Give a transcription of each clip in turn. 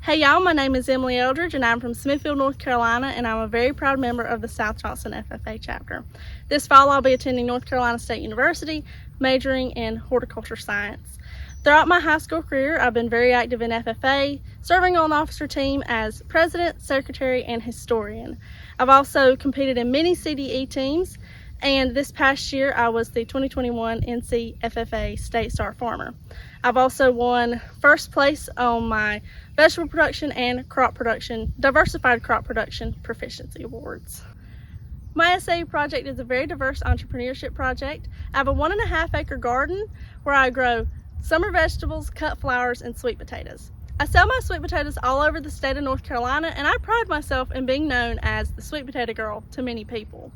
Hey y'all, my name is Emily Eldridge and I'm from Smithfield, North Carolina, and I'm a very proud member of the South Charleston FFA chapter. This fall I'll be attending North Carolina State University, majoring in horticulture science. Throughout my high school career, I've been very active in FFA, serving on the officer team as president, secretary, and historian. I've also competed in many CDE teams, and this past year I was the 2021 NC FFA State Star Farmer. I've also won first place on my vegetable production and crop production, diversified crop production proficiency awards. My SA project is a very diverse entrepreneurship project. I have a 1.5 acre garden where I grow summer vegetables, cut flowers, and sweet potatoes. I sell my sweet potatoes all over the state of North Carolina, and I pride myself in being known as the sweet potato girl to many people.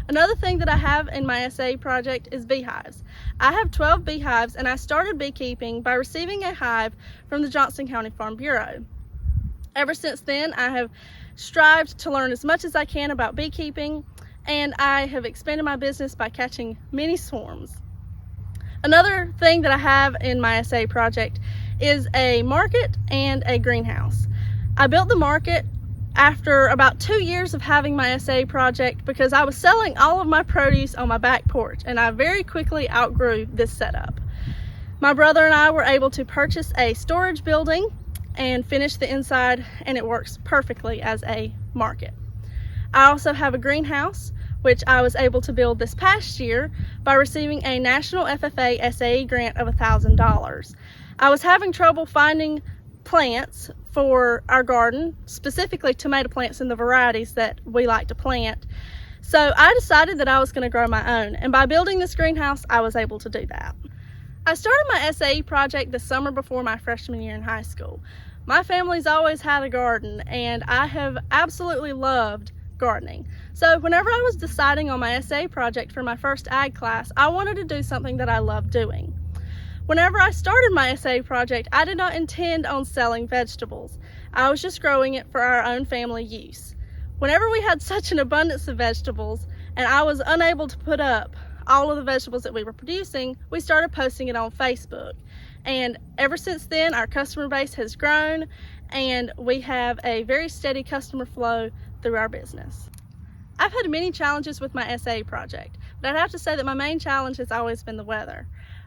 Another thing that I have in my SA project is beehives. I have 12 beehives, and I started beekeeping by receiving a hive from the Johnson County Farm Bureau. Ever since then, I have strived to learn as much as I can about beekeeping, and I have expanded my business by catching many swarms. Another thing that I have in my SA project is a market and a greenhouse. I built the market after about 2 years of having my SA project because I was selling all of my produce on my back porch, and I very quickly outgrew this setup. My brother and I were able to purchase a storage building and finish the inside, and it works perfectly as a market. I also have a greenhouse, which I was able to build this past year by receiving a National FFA SAE grant of $1,000. I was having trouble finding plants for our garden, specifically tomato plants and the varieties that we like to plant. So I decided that I was going to grow my own, and by building this greenhouse, I was able to do that. I started my SAE project the summer before my freshman year in high school. My family's always had a garden, and I have absolutely loved gardening. So whenever I was deciding on my SA project for my first ag class, I wanted to do something that I loved doing. Whenever I started my SA project, I did not intend on selling vegetables. I was just growing it for our own family use. Whenever we had such an abundance of vegetables and I was unable to put up all of the vegetables that we were producing, we started posting it on Facebook. And ever since then, our customer base has grown, and we have a very steady customer flow through our business. I've had many challenges with my SA project, but I'd have to say that my main challenge has always been the weather.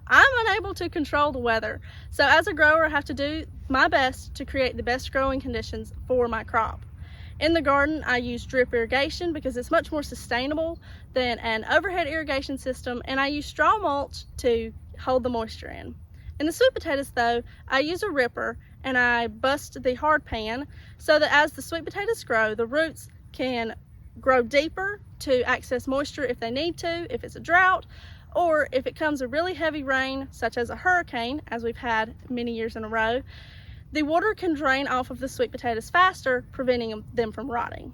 I'm unable to control the weather, so as a grower I have to do my best to create the best growing conditions for my crop. In the garden I use drip irrigation because it's much more sustainable than an overhead irrigation system, and I use straw mulch to hold the moisture in. In the sweet potatoes though, I use a ripper and I bust the hard pan so that as the sweet potatoes grow, the roots can grow deeper to access moisture if they need to, if it's a drought, or if it comes a really heavy rain, such as a hurricane, as we've had many years in a row, the water can drain off of the sweet potatoes faster, preventing them from rotting.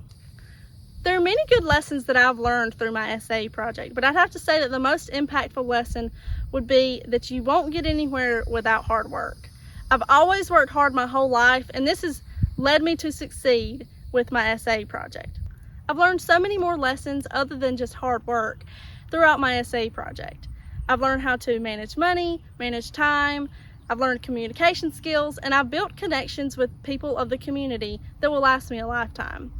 There are many good lessons that I've learned through my SA project, but I'd have to say that the most impactful lesson would be that you won't get anywhere without hard work. I've always worked hard my whole life, and this has led me to succeed with my SA project. I've learned so many more lessons other than just hard work throughout my SA project. I've learned how to manage money, manage time, I've learned communication skills, and I've built connections with people of the community that will last me a lifetime.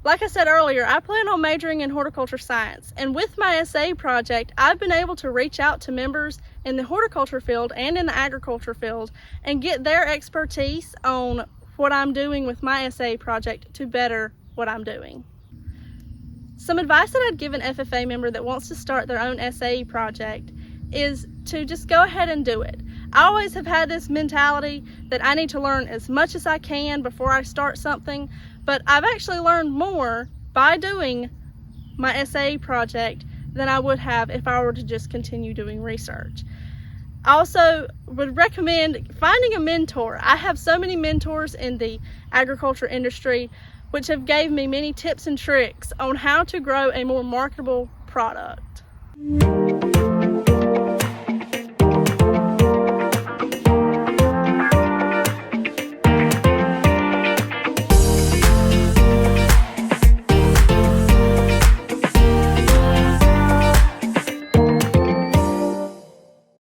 Like I said earlier, I plan on majoring in horticulture science, and with my SA project, I've been able to reach out to members in the horticulture field and in the agriculture field and get their expertise on what I'm doing with my SA project to better what I'm doing. Some advice that I'd give an FFA member that wants to start their own SAE project is to just go ahead and do it. I always have had this mentality that I need to learn as much as I can before I start something, but I've actually learned more by doing my SAE project than I would have if I were to just continue doing research. I also would recommend finding a mentor. I have so many mentors in the agriculture industry which have gave me many tips and tricks on how to grow a more marketable product.